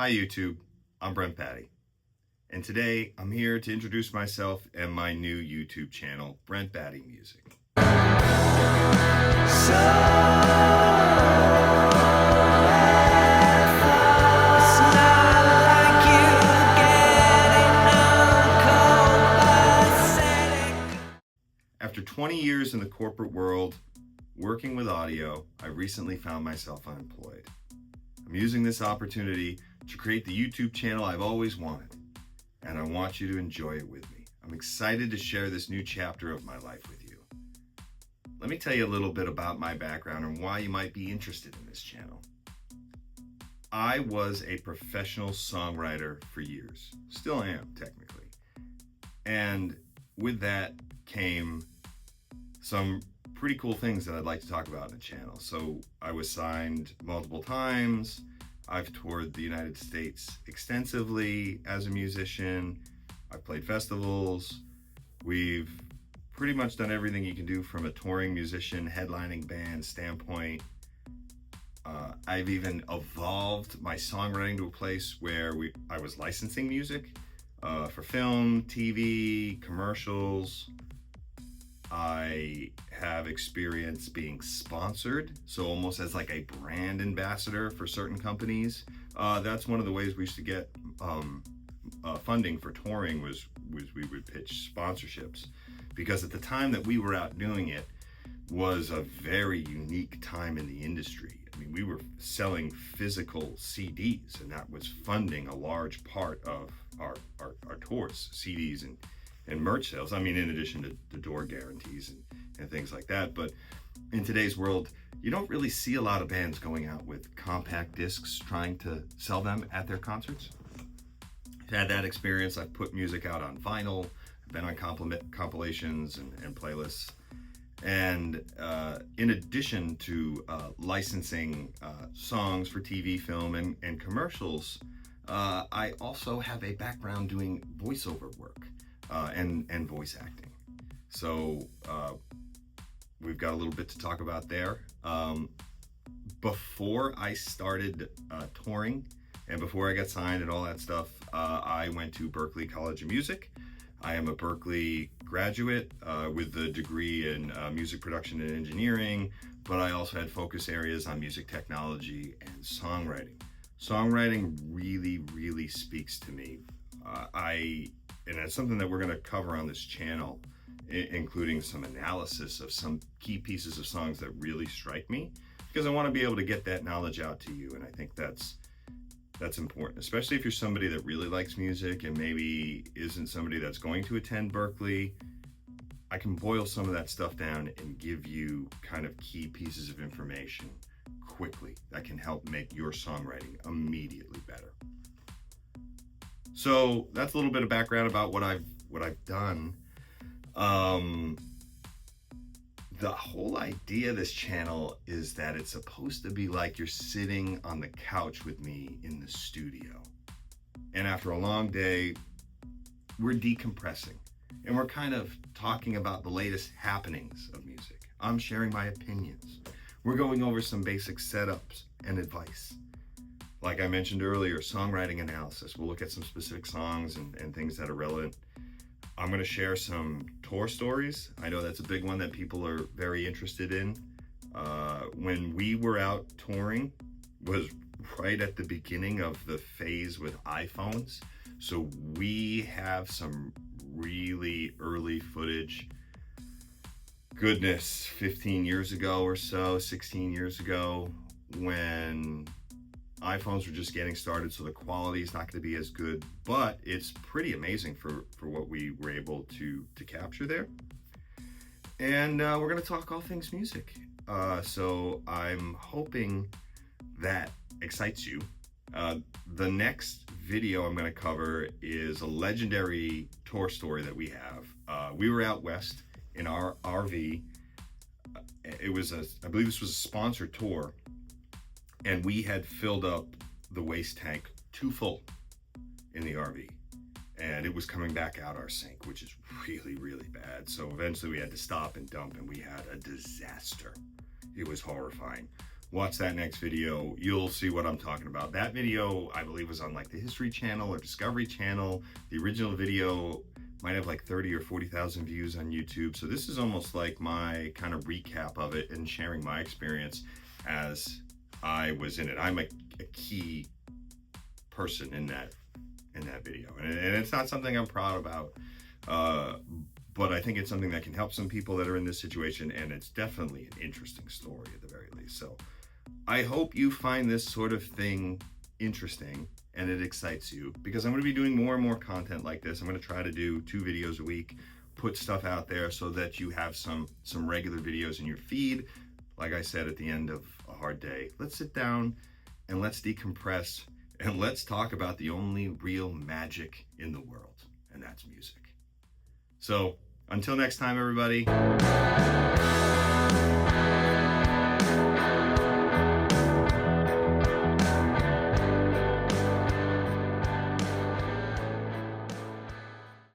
Hi YouTube, I'm Brent Battey, and today I'm here to introduce myself and my new YouTube channel, Brent Battey Music. After 20 years in the corporate world, working with audio, I recently found myself unemployed. I'm using this opportunity to create the YouTube channel I've always wanted, and I want you to enjoy it with me. I'm excited to share this new chapter of my life with you. Let me tell you a little bit about my background and why you might be interested in this channel. I was a professional songwriter for years, still am technically, and with that came some pretty cool things that I'd like to talk about in the channel. So I was signed multiple times. I've toured the United States extensively as a musician. I've played festivals. We've pretty much done everything you can do from a touring musician, headlining band standpoint. I've even evolved my songwriting to a place where I was licensing music for film, TV, commercials. I have experience being sponsored, so almost as like a brand ambassador for certain companies. That's one of the ways we used to get funding for touring was we would pitch sponsorships, because at the time that we were out doing it was a very unique time in the industry. I mean, we were selling physical CDs, and that was funding a large part of our tours, CDs and merch sales. I mean, in addition to the door guarantees and things like that. But in today's world, you don't really see a lot of bands going out with compact discs trying to sell them at their concerts. I've had that experience. I've put music out on vinyl, I've been on compilations and playlists. And in addition to licensing songs for TV, film, and commercials, I also have a background doing voiceover work. And voice acting. So we've got a little bit to talk about there. Before I started touring and before I got signed and all that stuff, I went to Berklee College of Music. I am a Berklee graduate with a degree in music production and engineering, but I also had focus areas on music technology and songwriting. Songwriting really, really speaks to me. And it's something that we're going to cover on this channel, including some analysis of some key pieces of songs that really strike me, because I want to be able to get that knowledge out to you. And I think that's important, especially if you're somebody that really likes music and maybe isn't somebody that's going to attend Berklee. I can boil some of that stuff down and give you kind of key pieces of information quickly that can help make your songwriting immediately better. So that's a little bit of background about what I've done. The whole idea of this channel is that it's supposed to be like you're sitting on the couch with me in the studio. And after a long day, we're decompressing and we're kind of talking about the latest happenings of music. I'm sharing my opinions. We're going over some basic setups and advice. Like I mentioned earlier, songwriting analysis. We'll look at some specific songs and things that are relevant. I'm going to share some tour stories. I know that's a big one that people are very interested in. When we were out touring was right at the beginning of the phase with iPhones. So we have some really early footage. Goodness, 15 years ago or so, 16 years ago, when iPhones were just getting started, so the quality is not going to be as good, but it's pretty amazing for what we were able to capture there. And we're going to talk all things music. So I'm hoping that excites you. The next video I'm going to cover is a legendary tour story that we have. We were out west in our RV. I believe this was a sponsored tour. And we had filled up the waste tank too full in the RV. And it was coming back out our sink, which is really, really bad. So eventually we had to stop and dump, and we had a disaster. It was horrifying. watch that next video. You'll see what I'm talking about. That video, I believe, was on like the History Channel or Discovery Channel. The original video might have like 30 or 40,000 views on YouTube. So this is almost like my kind of recap of it and sharing my experience as I was in it. I'm a key person in that video, and it's not something I'm proud about, but I think it's something that can help some people that are in this situation, and it's definitely an interesting story at the very least. So I hope you find this sort of thing interesting and it excites you, because I'm going to be doing more and more content like this. I'm going to try to do 2 videos a week, put stuff out there so that you have some regular videos in your feed. Like I said, at the end of a hard day, let's sit down and let's decompress and let's talk about the only real magic in the world, and that's music. So until next time, everybody.